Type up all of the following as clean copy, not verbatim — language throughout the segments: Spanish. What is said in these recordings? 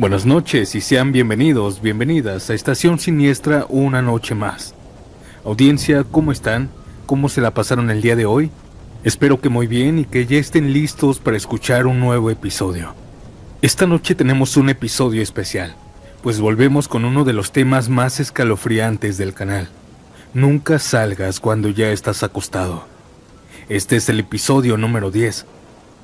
Buenas noches y sean bienvenidas a Estación Siniestra una noche más. Audiencia, ¿cómo están? ¿Cómo se la pasaron el día de hoy? Espero que muy bien y que ya estén listos para escuchar un nuevo episodio. Esta noche tenemos un episodio especial, pues volvemos con uno de los temas más escalofriantes del canal. Nunca salgas cuando ya estás acostado. Este es el episodio número 10,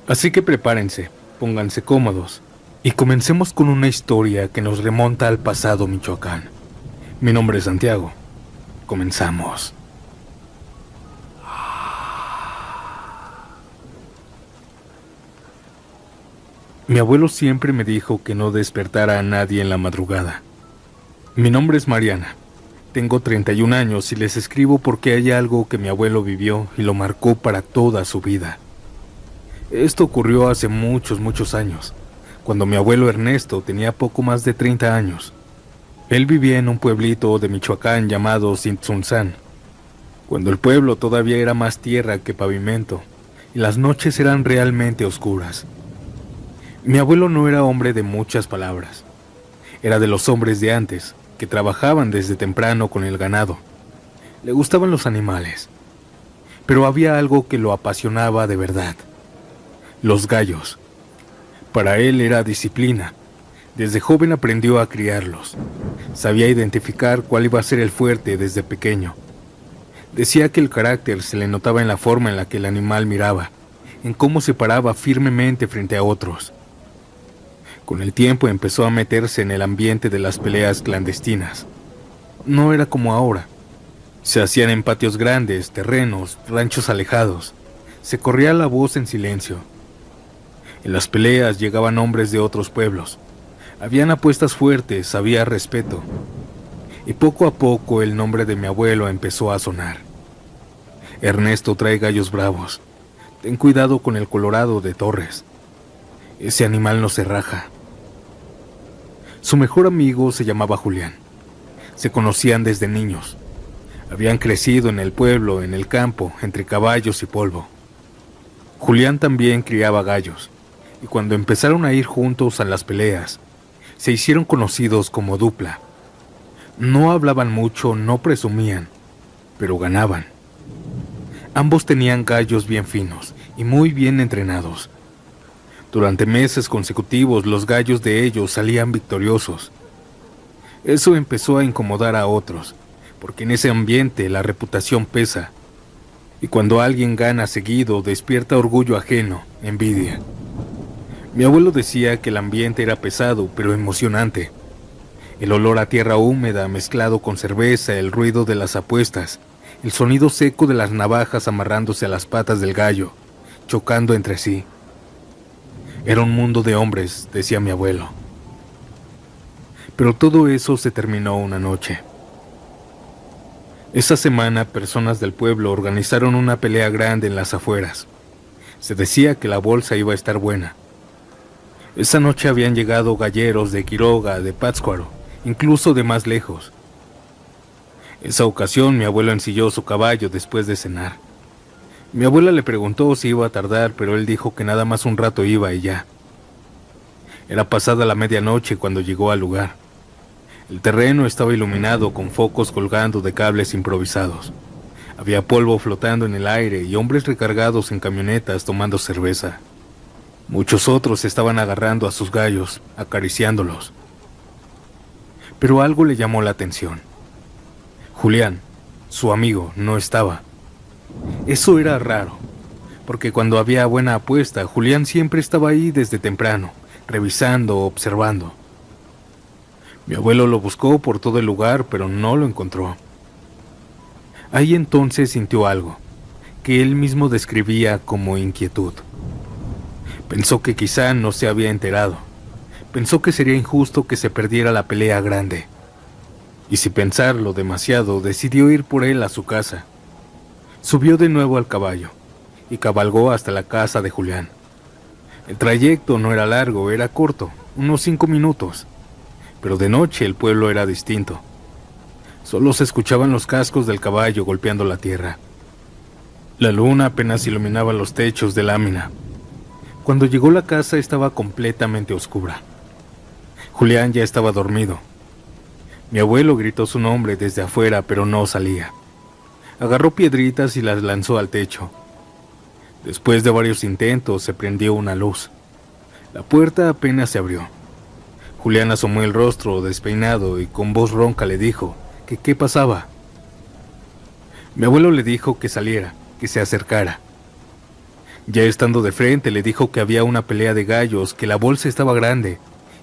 así que prepárense, pónganse cómodos y comencemos con una historia que nos remonta al pasado Michoacán. Mi nombre es Santiago. Comenzamos. Mi abuelo siempre me dijo que no despertara a nadie en la madrugada. Mi nombre es Mariana. Tengo 31 años y les escribo porque hay algo que mi abuelo vivió y lo marcó para toda su vida. Esto ocurrió hace muchos años, cuando mi abuelo Ernesto tenía poco más de 30 años. Él vivía en un pueblito de Michoacán llamado Tzintzuntzán, cuando el pueblo todavía era más tierra que pavimento y las noches eran realmente oscuras. Mi abuelo no era hombre de muchas palabras. Era de los hombres de antes, que trabajaban desde temprano con el ganado. Le gustaban los animales, pero había algo que lo apasionaba de verdad: los gallos. Para él era disciplina. Desde joven aprendió a criarlos. Sabía identificar cuál iba a ser el fuerte desde pequeño. Decía que el carácter se le notaba en la forma en la que el animal miraba, en cómo se paraba firmemente frente a otros. Con el tiempo empezó a meterse en el ambiente de las peleas clandestinas. No era como ahora. Se hacían en patios grandes, terrenos, ranchos alejados. Se corría la voz en silencio. En las peleas llegaban hombres de otros pueblos. Habían apuestas fuertes, había respeto. Y poco a poco el nombre de mi abuelo empezó a sonar. Ernesto trae gallos bravos. Ten cuidado con el colorado de Torres. Ese animal no se raja. Su mejor amigo se llamaba Julián. Se conocían desde niños. Habían crecido en el pueblo, en el campo, entre caballos y polvo. Julián también criaba gallos. Y cuando empezaron a ir juntos a las peleas, se hicieron conocidos como dupla. No hablaban mucho, no presumían, pero ganaban. Ambos tenían gallos bien finos y muy bien entrenados. Durante meses consecutivos los gallos de ellos salían victoriosos. Eso empezó a incomodar a otros, porque en ese ambiente la reputación pesa, y cuando alguien gana seguido despierta orgullo ajeno, envidia. Mi abuelo decía que el ambiente era pesado, pero emocionante. El olor a tierra húmeda mezclado con cerveza, el ruido de las apuestas, el sonido seco de las navajas amarrándose a las patas del gallo, chocando entre sí. Era un mundo de hombres, decía mi abuelo. Pero todo eso se terminó una noche. Esa semana, personas del pueblo organizaron una pelea grande en las afueras. Se decía que la bolsa iba a estar buena. Esa noche habían llegado galleros de Quiroga, de Pátzcuaro, incluso de más lejos. Esa ocasión mi abuelo ensilló su caballo después de cenar. Mi abuela le preguntó si iba a tardar, pero él dijo que nada más un rato iba y ya. Era pasada la medianoche cuando llegó al lugar. El terreno estaba iluminado con focos colgando de cables improvisados. Había polvo flotando en el aire y hombres recargados en camionetas tomando cerveza. Muchos otros estaban agarrando a sus gallos, acariciándolos. Pero algo le llamó la atención. Julián, su amigo, no estaba. Eso era raro, porque cuando había buena apuesta, Julián siempre estaba ahí desde temprano, revisando, observando. Mi abuelo lo buscó por todo el lugar, pero no lo encontró. Ahí entonces sintió algo, que él mismo describía como inquietud. Pensó que quizá no se había enterado. Pensó que sería injusto que se perdiera la pelea grande. Y sin pensarlo demasiado, decidió ir por él a su casa. Subió de nuevo al caballo y cabalgó hasta la casa de Julián. El trayecto no era largo, era corto, unos 5 minutos. Pero de noche el pueblo era distinto. Solo se escuchaban los cascos del caballo golpeando la tierra. La luna apenas iluminaba los techos de lámina. Cuando llegó a la casa estaba completamente oscura. Julián ya estaba dormido. Mi abuelo gritó su nombre desde afuera, pero no salía. Agarró piedritas y las lanzó al techo. Después de varios intentos, se prendió una luz. La puerta apenas se abrió. Julián asomó el rostro despeinado y con voz ronca le dijo que qué pasaba. Mi abuelo le dijo que saliera, que se acercara. Ya estando de frente, le dijo que había una pelea de gallos, que la bolsa estaba grande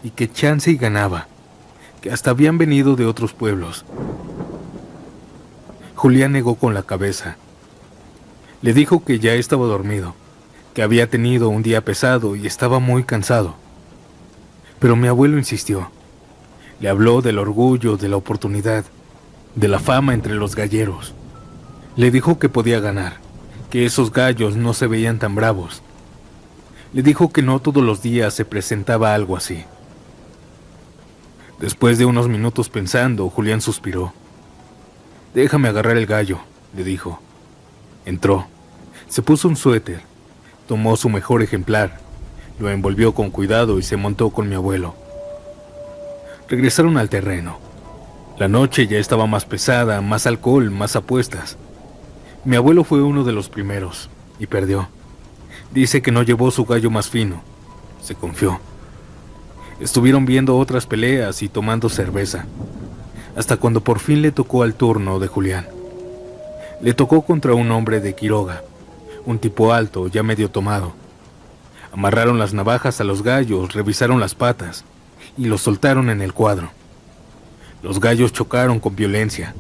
y que chance y ganaba, que hasta habían venido de otros pueblos. Julián negó con la cabeza. Le dijo que ya estaba dormido, que había tenido un día pesado y estaba muy cansado. Pero mi abuelo insistió. Le habló del orgullo, de la oportunidad, de la fama entre los galleros. Le dijo que podía ganar, que esos gallos no se veían tan bravos. Le dijo que no todos los días se presentaba algo así. Después de unos minutos pensando, Julián suspiró. «Déjame agarrar el gallo», le dijo. Entró, se puso un suéter, tomó su mejor ejemplar, lo envolvió con cuidado y se montó con mi abuelo. Regresaron al terreno. La noche ya estaba más pesada, más alcohol, más apuestas. Mi abuelo fue uno de los primeros y perdió. Dice que no llevó su gallo más fino. Se confió. Estuvieron viendo otras peleas y tomando cerveza, hasta cuando por fin le tocó al turno de Julián. Le tocó contra un hombre de Quiroga, un tipo alto, ya medio tomado. Amarraron las navajas a los gallos, revisaron las patas y los soltaron en el cuadro. Los gallos chocaron con violencia.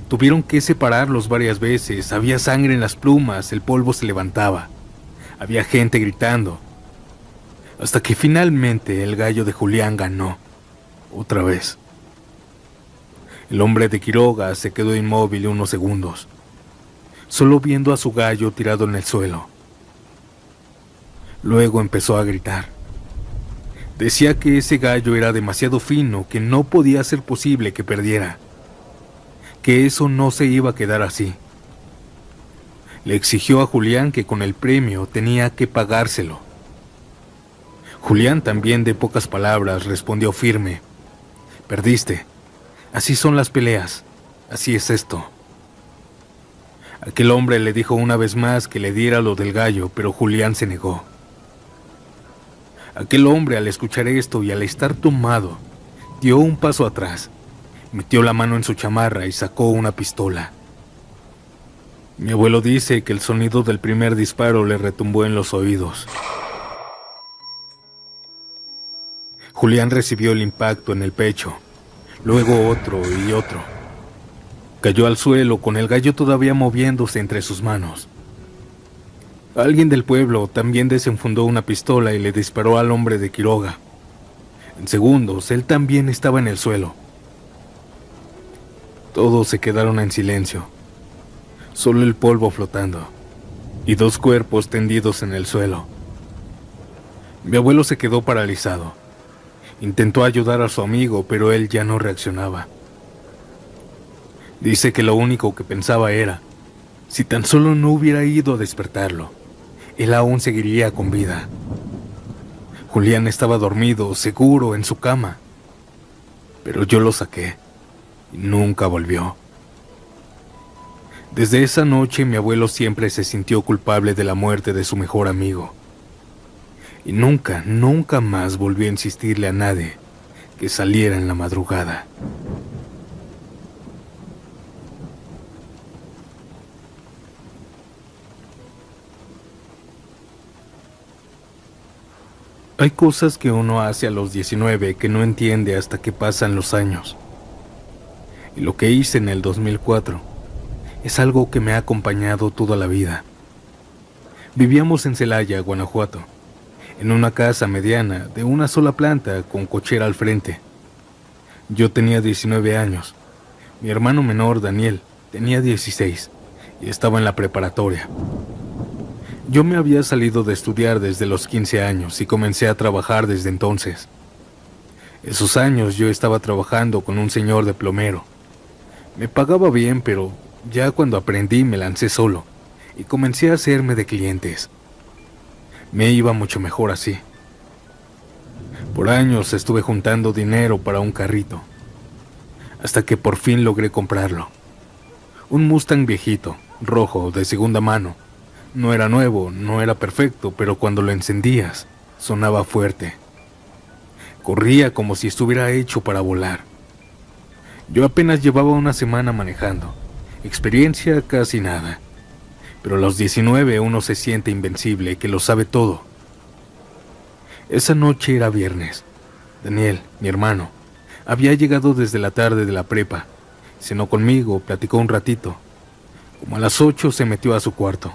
Tuvieron que separarlos varias veces, había sangre en las plumas, el polvo se levantaba. Había gente gritando. Hasta que finalmente el gallo de Julián ganó, otra vez. El hombre de Quiroga se quedó inmóvil unos segundos, solo viendo a su gallo tirado en el suelo. Luego empezó a gritar. Decía que ese gallo era demasiado fino, que no podía ser posible que perdiera, que eso no se iba a quedar así. Le exigió a Julián que con el premio tenía que pagárselo. Julián, también de pocas palabras, respondió firme. Perdiste. Así son las peleas. Así es esto. Aquel hombre le dijo una vez más que le diera lo del gallo, pero Julián se negó. Aquel hombre, al escuchar esto y al estar tomado, dio un paso atrás, metió la mano en su chamarra y sacó una pistola. Mi abuelo dice que el sonido del primer disparo le retumbó en los oídos. Julián recibió el impacto en el pecho, luego otro y otro. Cayó al suelo con el gallo todavía moviéndose entre sus manos. Alguien del pueblo también desenfundó una pistola y le disparó al hombre de Quiroga. En segundos, él también estaba en el suelo. Todos se quedaron en silencio, solo el polvo flotando y dos cuerpos tendidos en el suelo. Mi abuelo se quedó paralizado. Intentó ayudar a su amigo, pero él ya no reaccionaba. Dice que lo único que pensaba era, si tan solo no hubiera ido a despertarlo, él aún seguiría con vida. Julián estaba dormido, seguro, en su cama. Pero yo lo saqué y nunca volvió. Desde esa noche mi abuelo siempre se sintió culpable de la muerte de su mejor amigo. Y nunca, nunca más volvió a insistirle a nadie que saliera en la madrugada. Hay cosas que uno hace a los 19 que no entiende hasta que pasan los años. Y lo que hice en el 2004 es algo que me ha acompañado toda la vida. Vivíamos en Celaya, Guanajuato, en una casa mediana de una sola planta con cochera al frente. Yo tenía 19 años. Mi hermano menor, Daniel, tenía 16 y estaba en la preparatoria. Yo me había salido de estudiar desde los 15 años y comencé a trabajar desde entonces. Esos años yo estaba trabajando con un señor de plomero. Me pagaba bien, pero ya cuando aprendí me lancé solo y comencé a hacerme de clientes. Me iba mucho mejor así. Por años estuve juntando dinero para un carrito, hasta que por fin logré comprarlo. Un Mustang viejito, rojo, de segunda mano. No era nuevo, no era perfecto, pero cuando lo encendías, sonaba fuerte. Corría como si estuviera hecho para volar. Yo apenas llevaba una semana manejando, experiencia casi nada. Pero a los 19 uno se siente invencible, que lo sabe todo. Esa noche era viernes. Daniel, mi hermano, había llegado desde la tarde de la prepa. Cenó conmigo, platicó un ratito. Como a las 8 se metió a su cuarto.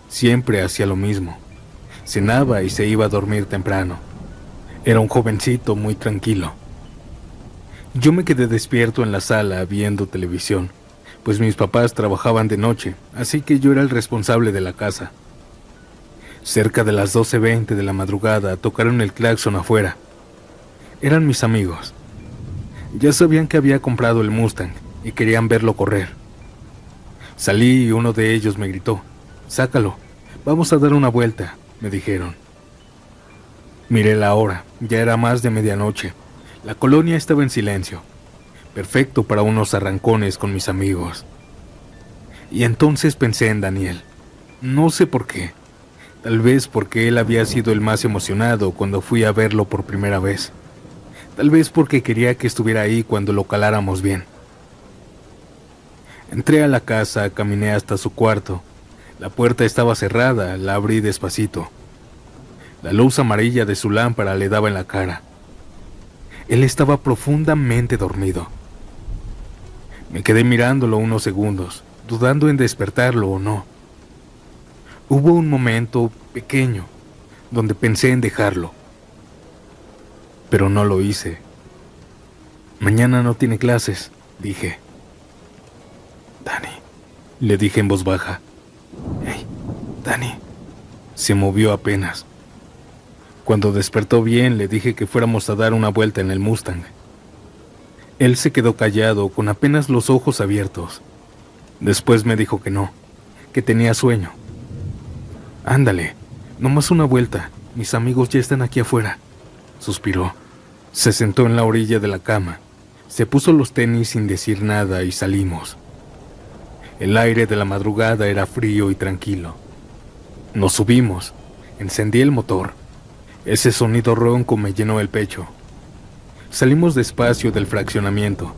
Siempre hacía lo mismo. Cenaba y se iba a dormir temprano. Era un jovencito muy tranquilo. Yo me quedé despierto en la sala viendo televisión, pues mis papás trabajaban de noche, así que yo era el responsable de la casa. Cerca de las 12:20 de la madrugada tocaron el claxon afuera. Eran mis amigos. Ya sabían que había comprado el Mustang y querían verlo correr. Salí y uno de ellos me gritó: «Sácalo, vamos a dar una vuelta», me dijeron. Miré la hora, ya era más de medianoche. La colonia estaba en silencio, perfecto para unos arrancones con mis amigos. Y entonces pensé en Daniel. No sé por qué. Tal vez porque él había sido el más emocionado cuando fui a verlo por primera vez. Tal vez porque quería que estuviera ahí cuando lo caláramos bien. Entré a la casa, caminé hasta su cuarto. La puerta estaba cerrada, la abrí despacito. La luz amarilla de su lámpara le daba en la cara. Él estaba profundamente dormido. Me quedé mirándolo unos segundos, dudando en despertarlo o no. Hubo un momento pequeño donde pensé en dejarlo, pero no lo hice. «Mañana no tiene clases», dije. «Dani», le dije en voz baja. «Hey, Dani». Se movió apenas. Cuando despertó bien, le dije que fuéramos a dar una vuelta en el Mustang. Él se quedó callado, con apenas los ojos abiertos. Después me dijo que no, que tenía sueño. «Ándale, nomás una vuelta, mis amigos ya están aquí afuera», suspiró. Se sentó en la orilla de la cama, se puso los tenis sin decir nada y salimos. El aire de la madrugada era frío y tranquilo. Nos subimos, encendí el motor. Ese sonido ronco me llenó el pecho. Salimos despacio del fraccionamiento,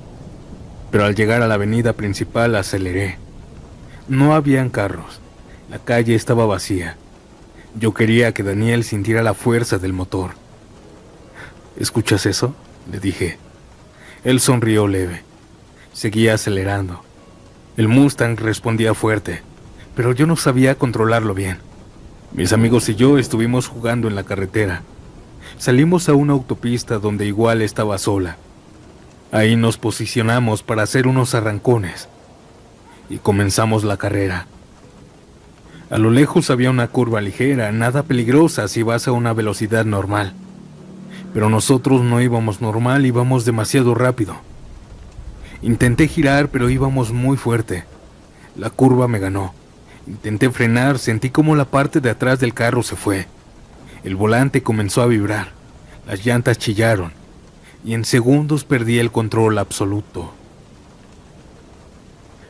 pero al llegar a la avenida principal aceleré. No habían carros, la calle estaba vacía. Yo quería que Daniel sintiera la fuerza del motor. «¿Escuchas eso?», le dije. Él sonrió leve. Seguía acelerando. El Mustang respondía fuerte, pero yo no sabía controlarlo bien. Mis amigos y yo estuvimos jugando en la carretera. Salimos a una autopista donde igual estaba sola. Ahí nos posicionamos para hacer unos arrancones y comenzamos la carrera. A lo lejos había una curva ligera, nada peligrosa si vas a una velocidad normal. Pero nosotros no íbamos normal, íbamos demasiado rápido. Intenté girar, pero íbamos muy fuerte. La curva me ganó. Intenté frenar, sentí como la parte de atrás del carro se fue. El volante comenzó a vibrar, las llantas chillaron, y en segundos perdí el control absoluto.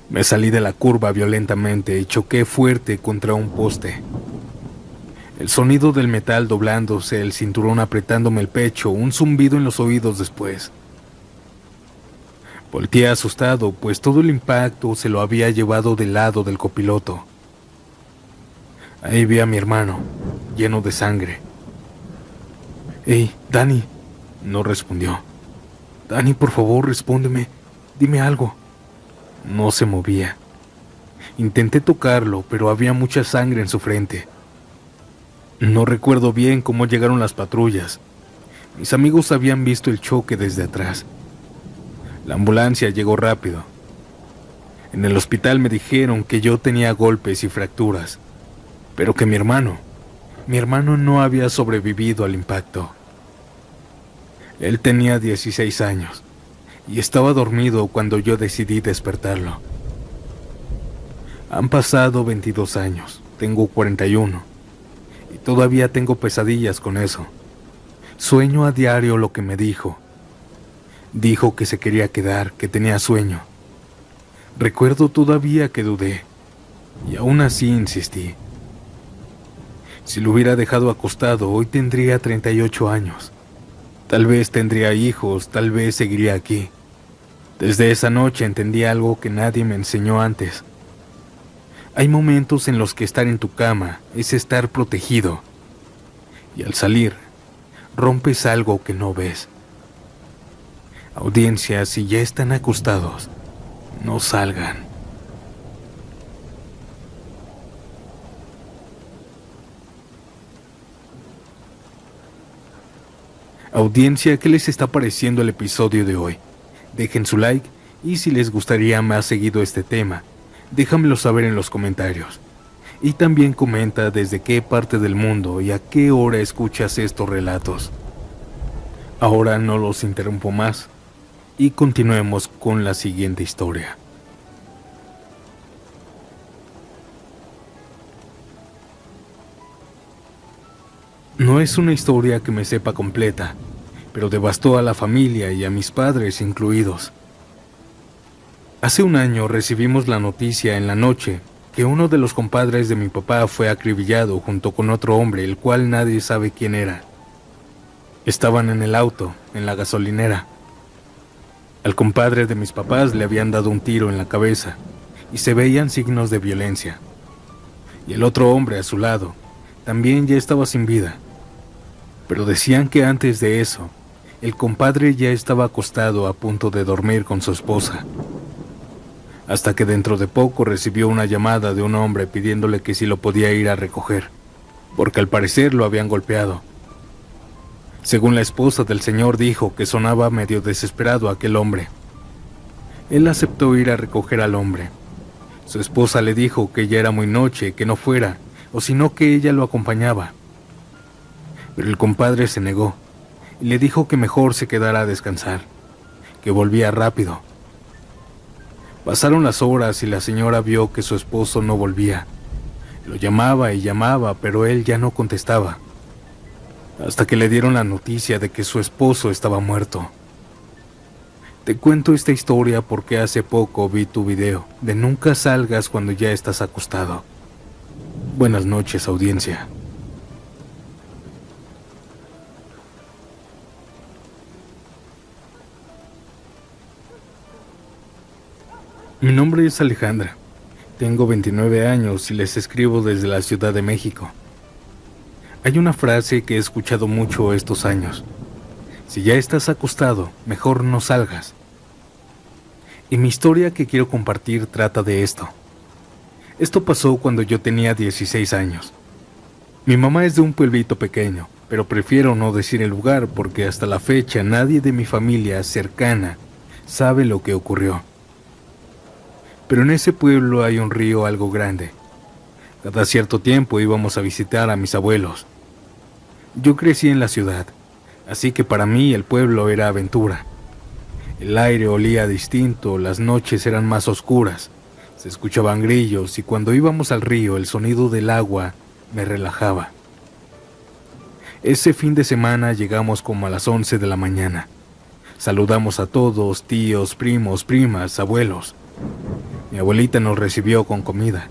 Me salí de la curva violentamente y choqué fuerte contra un poste. El sonido del metal doblándose, el cinturón apretándome el pecho, un zumbido en los oídos después. Volteé asustado, pues todo el impacto se lo había llevado del lado del copiloto. Ahí vi a mi hermano, lleno de sangre. «Hey, Dani», no respondió. «Dani, por favor, respóndeme, dime algo». No se movía. Intenté tocarlo, pero había mucha sangre en su frente. No recuerdo bien cómo llegaron las patrullas. Mis amigos habían visto el choque desde atrás. La ambulancia llegó rápido. En el hospital me dijeron que yo tenía golpes y fracturas, pero que mi hermano no había sobrevivido al impacto. Él tenía 16 años y estaba dormido cuando yo decidí despertarlo. Han pasado 22 años, tengo 41 y todavía tengo pesadillas con eso. Sueño a diario lo que me dijo. Dijo que se quería quedar, que tenía sueño. Recuerdo todavía que dudé, y aún así insistí. Si lo hubiera dejado acostado, hoy tendría 38 años. Tal vez tendría hijos, tal vez seguiría aquí. Desde esa noche entendí algo que nadie me enseñó antes. Hay momentos en los que estar en tu cama es estar protegido, y al salir, rompes algo que no ves. Audiencia, si ya están acostados, no salgan. Audiencia, ¿qué les está pareciendo el episodio de hoy? Dejen su like y si les gustaría más seguido este tema, déjamelo saber en los comentarios. Y también comenta desde qué parte del mundo y a qué hora escuchas estos relatos. Ahora no los interrumpo más y continuemos con la siguiente historia. No es una historia que me sepa completa, pero devastó a la familia y a mis padres incluidos. Hace un año recibimos la noticia en la noche que uno de los compadres de mi papá fue acribillado junto con otro hombre, el cual nadie sabe quién era. Estaban en el auto, en la gasolinera. Al compadre de mis papás le habían dado un tiro en la cabeza y se veían signos de violencia. Y el otro hombre a su lado también ya estaba sin vida. Pero decían que antes de eso, el compadre ya estaba acostado a punto de dormir con su esposa. Hasta que dentro de poco recibió una llamada de un hombre pidiéndole que si lo podía ir a recoger, porque al parecer lo habían golpeado. Según la esposa del señor dijo que sonaba medio desesperado aquel hombre. Él aceptó ir a recoger al hombre. Su esposa le dijo que ya era muy noche, que no fuera, o sino que ella lo acompañaba. Pero el compadre se negó y le dijo que mejor se quedara a descansar, que volvía rápido. Pasaron las horas y la señora vio que su esposo no volvía. Lo llamaba y llamaba, pero él ya no contestaba. Hasta que le dieron la noticia de que su esposo estaba muerto. Te cuento esta historia porque hace poco vi tu video de nunca salgas cuando ya estás acostado. Buenas noches, audiencia. Mi nombre es Alejandra. Tengo 29 años y les escribo desde la Ciudad de México. Hay una frase que he escuchado mucho estos años. Si ya estás acostado, mejor no salgas. Y mi historia que quiero compartir trata de esto. Esto pasó cuando yo tenía 16 años. Mi mamá es de un pueblito pequeño, pero prefiero no decir el lugar porque hasta la fecha nadie de mi familia cercana sabe lo que ocurrió. Pero en ese pueblo hay un río algo grande. Cada cierto tiempo íbamos a visitar a mis abuelos. Yo crecí en la ciudad, así que para mí el pueblo era aventura. El aire olía distinto, las noches eran más oscuras, se escuchaban grillos y cuando íbamos al río el sonido del agua me relajaba. Ese fin de semana llegamos como a las 11 de la mañana. Saludamos a todos, tíos, primos, primas, abuelos. Mi abuelita nos recibió con comida.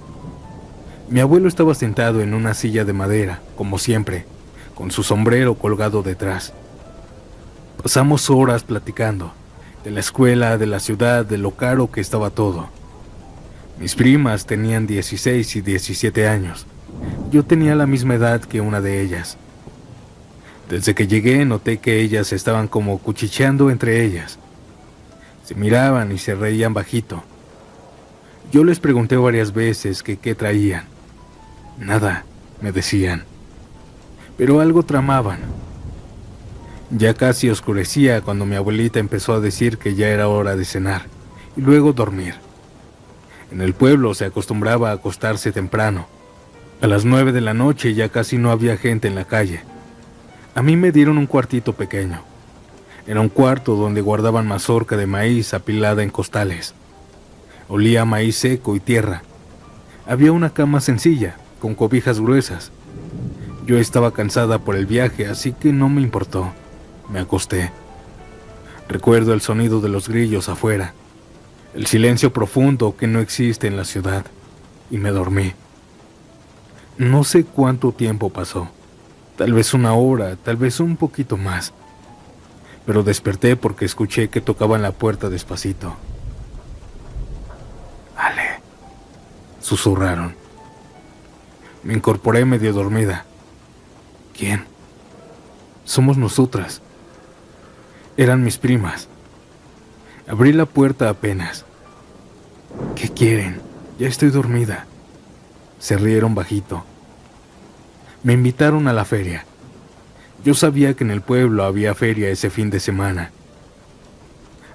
Mi abuelo estaba sentado en una silla de madera, como siempre, con su sombrero colgado detrás. Pasamos horas platicando, de la escuela, de la ciudad, de lo caro que estaba todo. Mis primas tenían 16 y 17 años. Yo tenía la misma edad que una de ellas. Desde que llegué noté que ellas estaban como cuchicheando entre ellas. Se miraban y se reían bajito. Yo les pregunté varias veces que qué traían. Nada, me decían. Pero algo tramaban. Ya casi oscurecía cuando mi abuelita empezó a decir que ya era hora de cenar y luego dormir. En el pueblo se acostumbraba a acostarse temprano. A las 9 de la noche ya casi no había gente en la calle. A mí me dieron un cuartito pequeño. Era un cuarto donde guardaban mazorca de maíz apilada en costales. Olía a maíz seco y tierra. Había una cama sencilla, con cobijas gruesas. Yo estaba cansada por el viaje, así que no me importó. Me acosté. Recuerdo el sonido de los grillos afuera, el silencio profundo que no existe en la ciudad, y me dormí. No sé cuánto tiempo pasó, tal vez una hora, tal vez un poquito más, pero desperté porque escuché que tocaban la puerta despacito. «Ale», susurraron. Me incorporé medio dormida. «¿Quién?» «Somos nosotras». Eran mis primas. Abrí la puerta apenas. «¿Qué quieren? Ya estoy dormida». Se rieron bajito. Me invitaron a la feria. Yo sabía que en el pueblo había feria ese fin de semana.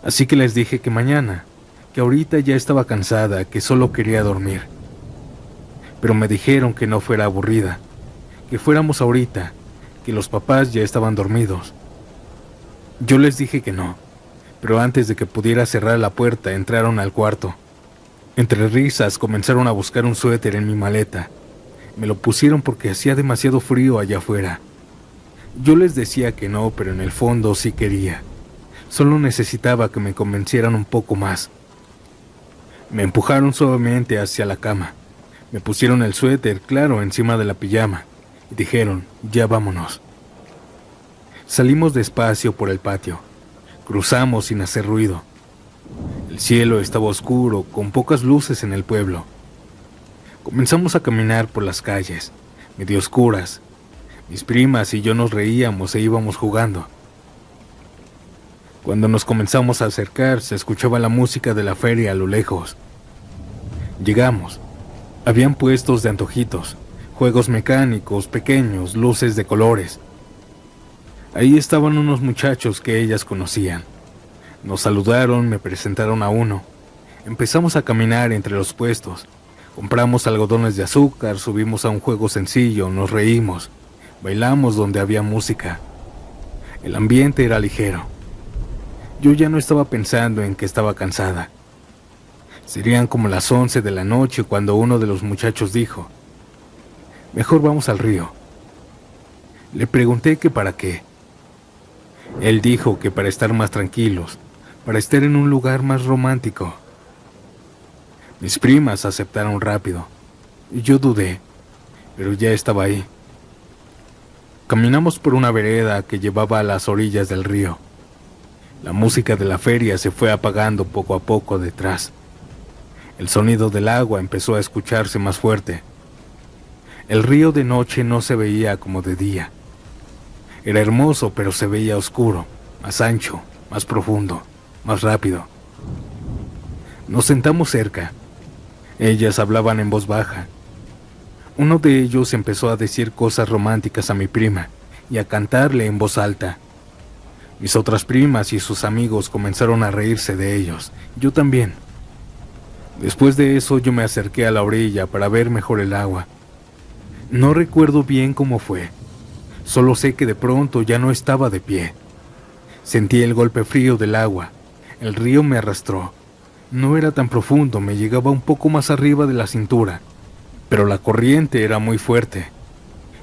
Así que les dije que mañana, que ahorita ya estaba cansada, que solo quería dormir. Pero me dijeron que no fuera aburrida, que fuéramos ahorita, que los papás ya estaban dormidos. Yo les dije que no, pero antes de que pudiera cerrar la puerta entraron al cuarto. Entre risas comenzaron a buscar un suéter en mi maleta. Me lo pusieron porque hacía demasiado frío allá afuera. Yo les decía que no, pero en el fondo sí quería. Solo necesitaba que me convencieran un poco más. Me empujaron suavemente hacia la cama. Me pusieron el suéter, claro, encima de la pijama, y dijeron, ya vámonos. Salimos despacio por el patio. Cruzamos sin hacer ruido. El cielo estaba oscuro, con pocas luces en el pueblo. Comenzamos a caminar por las calles, medio oscuras. Mis primas y yo nos reíamos e íbamos jugando. Cuando nos comenzamos a acercar, se escuchaba la música de la feria a lo lejos. Llegamos. Habían puestos de antojitos, juegos mecánicos, pequeños, luces de colores. Ahí estaban unos muchachos que ellas conocían. Nos saludaron, me presentaron a uno. Empezamos a caminar entre los puestos. Compramos algodones de azúcar, subimos a un juego sencillo, nos reímos. Bailamos donde había música. El ambiente era ligero. Yo ya no estaba pensando en que estaba cansada. Serían como las 11 de la noche cuando uno de los muchachos dijo, «Mejor vamos al río». Le pregunté que para qué. Él dijo que para estar más tranquilos, para estar en un lugar más romántico. Mis primas aceptaron rápido. Yo dudé, pero ya estaba ahí. Caminamos por una vereda que llevaba a las orillas del río. La música de la feria se fue apagando poco a poco detrás. El sonido del agua empezó a escucharse más fuerte. El río de noche no se veía como de día. Era hermoso, pero se veía oscuro, más ancho, más profundo, más rápido. Nos sentamos cerca. Ellas hablaban en voz baja. Uno de ellos empezó a decir cosas románticas a mi prima y a cantarle en voz alta. Mis otras primas y sus amigos comenzaron a reírse de ellos. Yo también. Después de eso yo me acerqué a la orilla para ver mejor el agua. No recuerdo bien cómo fue. Solo sé que de pronto ya no estaba de pie. Sentí el golpe frío del agua. El río me arrastró. No era tan profundo, me llegaba un poco más arriba de la cintura, pero la corriente era muy fuerte.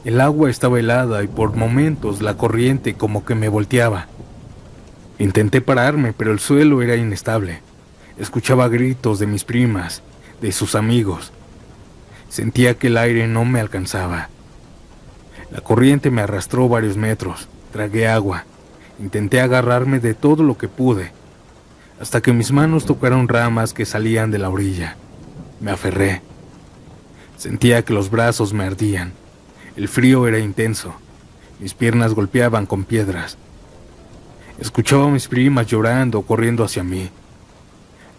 El agua estaba helada y por momentos la corriente como que me volteaba. Intenté pararme, pero el suelo era inestable. Escuchaba gritos de mis primas, de sus amigos. Sentía que el aire no me alcanzaba. La corriente me arrastró varios metros, tragué agua, intenté agarrarme de todo lo que pude, hasta que mis manos tocaron ramas que salían de la orilla. Me aferré. Sentía que los brazos me ardían. El frío era intenso. Mis piernas golpeaban con piedras. Escuchaba a mis primas llorando, corriendo hacia mí.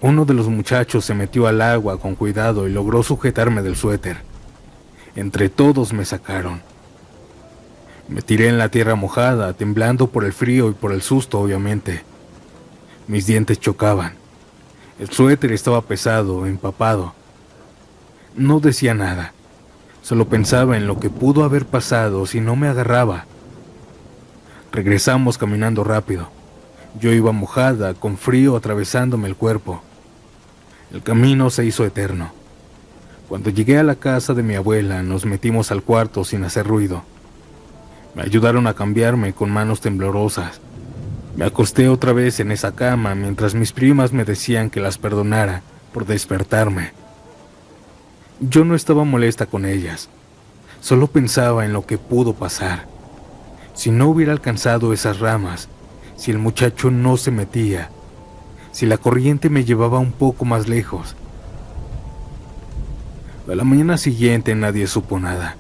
Uno de los muchachos se metió al agua con cuidado y logró sujetarme del suéter. Entre todos me sacaron. Me tiré en la tierra mojada, temblando por el frío y por el susto, obviamente. Mis dientes chocaban. El suéter estaba pesado, empapado. No decía nada. Solo pensaba en lo que pudo haber pasado si no me agarraba. Regresamos caminando rápido. Yo iba mojada, con frío atravesándome el cuerpo. El camino se hizo eterno. Cuando llegué a la casa de mi abuela, nos metimos al cuarto sin hacer ruido. Me ayudaron a cambiarme con manos temblorosas. Me acosté otra vez en esa cama mientras mis primas me decían que las perdonara por despertarme. Yo no estaba molesta con ellas, solo pensaba en lo que pudo pasar. Si no hubiera alcanzado esas ramas, si el muchacho no se metía, si la corriente me llevaba un poco más lejos. A la mañana siguiente nadie supo nada.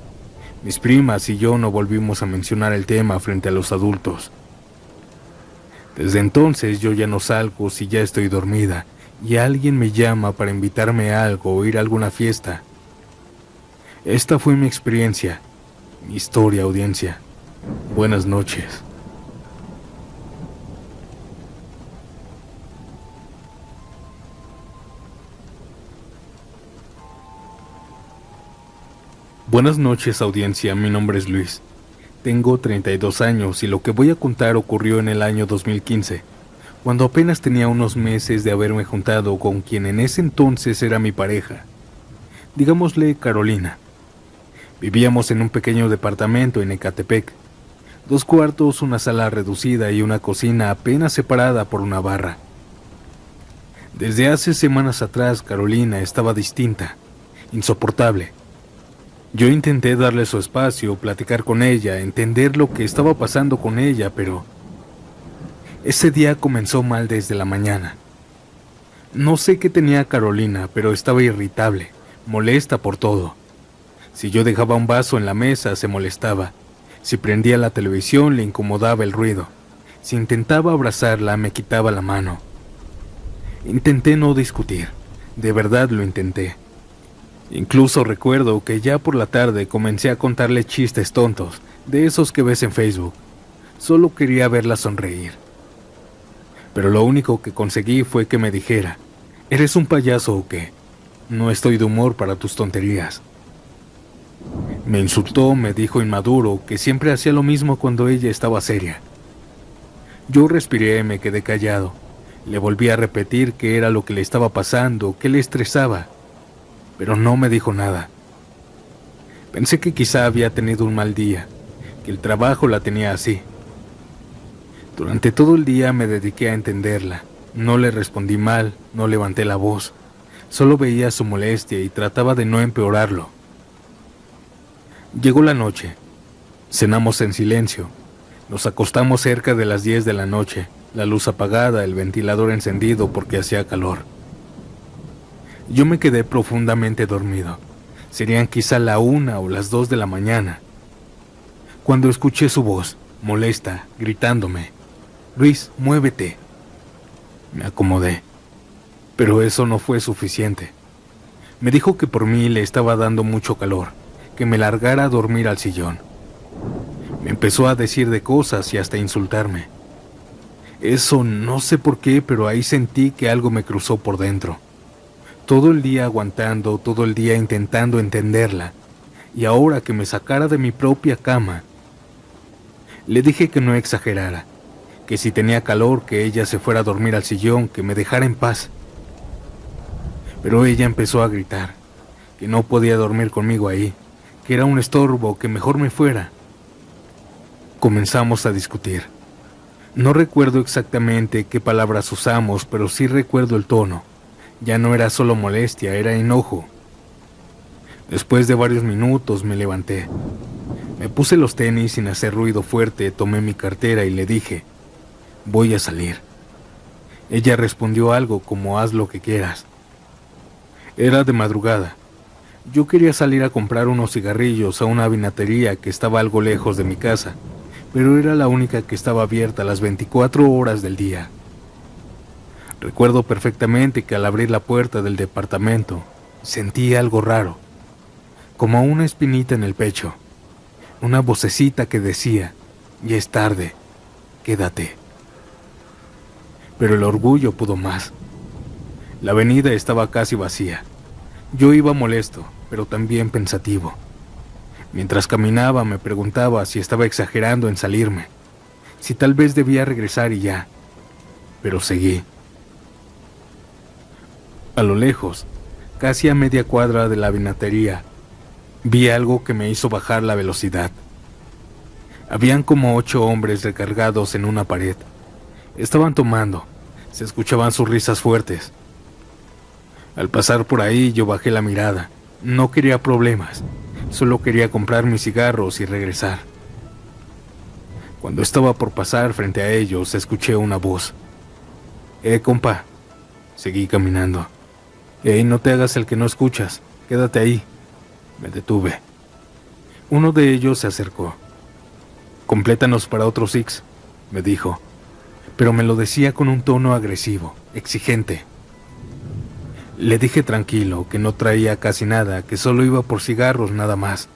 Mis primas y yo no volvimos a mencionar el tema frente a los adultos. Desde entonces yo ya no salgo si ya estoy dormida y alguien me llama para invitarme a algo o ir a alguna fiesta. Esta fue mi experiencia, mi historia, audiencia. Buenas noches. Buenas noches, audiencia. Mi nombre es Luis. Tengo 32 años y lo que voy a contar ocurrió en el año 2015, cuando apenas tenía unos meses de haberme juntado con quien en ese entonces era mi pareja. Digámosle Carolina. Vivíamos en un pequeño departamento en Ecatepec. 2 cuartos, una sala reducida y una cocina apenas separada por una barra. Desde hace semanas atrás, Carolina estaba distinta, insoportable. Yo intenté darle su espacio, platicar con ella, entender lo que estaba pasando con ella, pero ese día comenzó mal desde la mañana. No sé qué tenía Carolina, pero estaba irritable, molesta por todo. Si yo dejaba un vaso en la mesa, se molestaba. Si prendía la televisión, le incomodaba el ruido. Si intentaba abrazarla, me quitaba la mano. Intenté no discutir, de verdad lo intenté. Incluso recuerdo que ya por la tarde comencé a contarle chistes tontos, de esos que ves en Facebook. Solo quería verla sonreír. Pero lo único que conseguí fue que me dijera, ¿eres un payaso o qué? No estoy de humor para tus tonterías. Me insultó, me dijo inmaduro, que siempre hacía lo mismo cuando ella estaba seria. Yo respiré, me quedé callado. Le volví a repetir qué era lo que le estaba pasando, qué le estresaba. Pero no me dijo nada. Pensé que quizá había tenido un mal día, que el trabajo la tenía así. Durante todo el día me dediqué a entenderla. No le respondí mal, no levanté la voz. Solo veía su molestia y trataba de no empeorarlo. Llegó la noche. Cenamos en silencio. Nos acostamos cerca de las 10 de la noche, la luz apagada, el ventilador encendido porque hacía calor. Yo me quedé profundamente dormido. Serían quizá la 1 o las 2 de la mañana, cuando escuché su voz, molesta, gritándome: «Luis, muévete». Me acomodé, pero eso no fue suficiente. Me dijo que por mí le estaba dando mucho calor, que me largara a dormir al sillón. Me empezó a decir de cosas y hasta insultarme. Eso no sé por qué, pero ahí sentí que algo me cruzó por dentro. Todo el día aguantando, todo el día intentando entenderla, y ahora que me sacara de mi propia cama, le dije que no exagerara, que si tenía calor, que ella se fuera a dormir al sillón, que me dejara en paz. Pero ella empezó a gritar, que no podía dormir conmigo ahí, que era un estorbo, que mejor me fuera. Comenzamos a discutir. No recuerdo exactamente qué palabras usamos, pero sí recuerdo el tono. Ya no era solo molestia, era enojo. Después de varios minutos me levanté. Me puse los tenis sin hacer ruido fuerte, tomé mi cartera y le dije: «Voy a salir». Ella respondió algo como «haz lo que quieras». Era de madrugada. Yo quería salir a comprar unos cigarrillos a una vinatería que estaba algo lejos de mi casa, pero era la única que estaba abierta las 24 horas del día. Recuerdo perfectamente que al abrir la puerta del departamento, sentí algo raro, como una espinita en el pecho, una vocecita que decía: «Ya es tarde, quédate». Pero el orgullo pudo más. La avenida estaba casi vacía. Yo iba molesto, pero también pensativo. Mientras caminaba me preguntaba si estaba exagerando en salirme, si tal vez debía regresar y ya, pero seguí. A lo lejos, casi a media cuadra de la vinatería, vi algo que me hizo bajar la velocidad. Habían como 8 hombres recargados en una pared, Estaban tomando. Se escuchaban sus risas fuertes. Al pasar por ahí yo bajé la mirada. No quería problemas. Solo quería comprar mis cigarros y regresar. Cuando estaba por pasar frente a ellos, escuché una voz. Compa. Seguí caminando. No te hagas el que no escuchas. Quédate ahí. Me detuve. Uno de ellos se acercó. Complétanos para otro six, me dijo. Pero me lo decía con un tono agresivo, exigente. Le dije tranquilo, que no traía casi nada, que solo iba por cigarros nada más.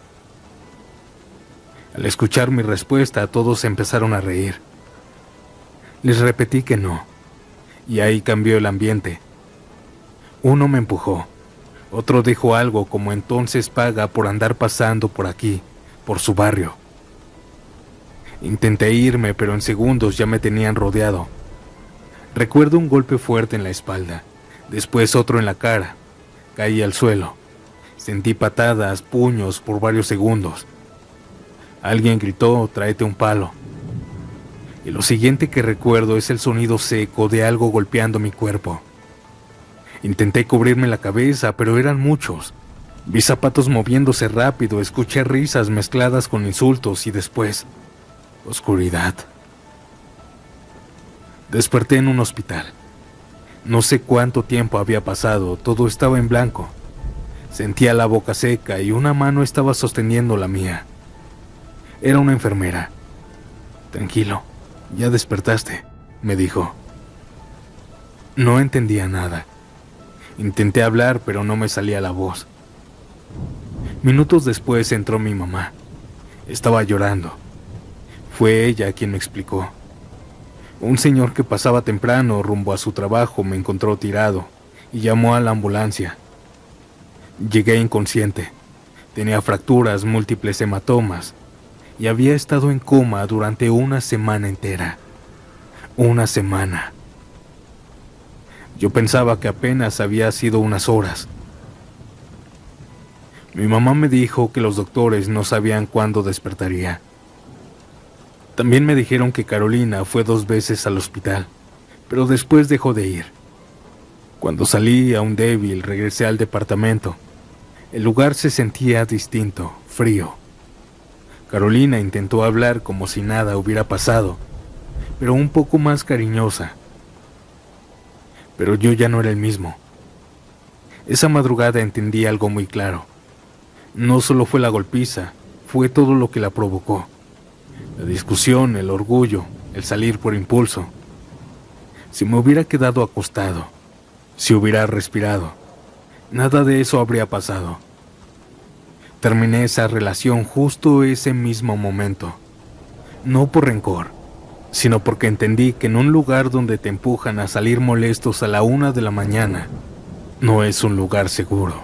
Al escuchar mi respuesta, todos empezaron a reír. Les repetí que no, y ahí cambió el ambiente. Uno me empujó, otro dijo algo como entonces paga por andar pasando por aquí, por su barrio. Intenté irme, pero en segundos ya me tenían rodeado. Recuerdo un golpe fuerte en la espalda, después otro en la cara. Caí al suelo. Sentí patadas, puños por varios segundos. Alguien gritó, tráete un palo. Y lo siguiente que recuerdo es el sonido seco de algo golpeando mi cuerpo. Intenté cubrirme la cabeza, pero eran muchos. Vi zapatos moviéndose rápido, escuché risas mezcladas con insultos y después, oscuridad. Desperté en un hospital. No sé cuánto tiempo había pasado, todo estaba en blanco. Sentía la boca seca y una mano estaba sosteniendo la mía. Era una enfermera. Tranquilo, ya despertaste, me dijo. No entendía nada. Intenté hablar, pero no me salía la voz. Minutos después entró mi mamá. Estaba llorando. Fue ella quien me explicó. Un señor que pasaba temprano rumbo a su trabajo me encontró tirado y llamó a la ambulancia. Llegué inconsciente. Tenía fracturas, múltiples hematomas y había estado en coma durante una semana entera. Una semana. Yo pensaba que apenas había sido unas horas. Mi mamá me dijo que los doctores no sabían cuándo despertaría. También me dijeron que Carolina fue 2 veces al hospital, pero después dejó de ir. Cuando salí aún débil, regresé al departamento. El lugar se sentía distinto, frío. Carolina intentó hablar como si nada hubiera pasado, pero un poco más cariñosa. Pero yo ya no era el mismo. Esa madrugada entendí algo muy claro. No solo fue la golpiza, fue todo lo que la provocó. La discusión, el orgullo, el salir por impulso. Si me hubiera quedado acostado, si hubiera respirado, nada de eso habría pasado. Terminé esa relación justo ese mismo momento. No por rencor, sino porque entendí que en un lugar donde te empujan a salir molestos a la 1 de la mañana, no es un lugar seguro.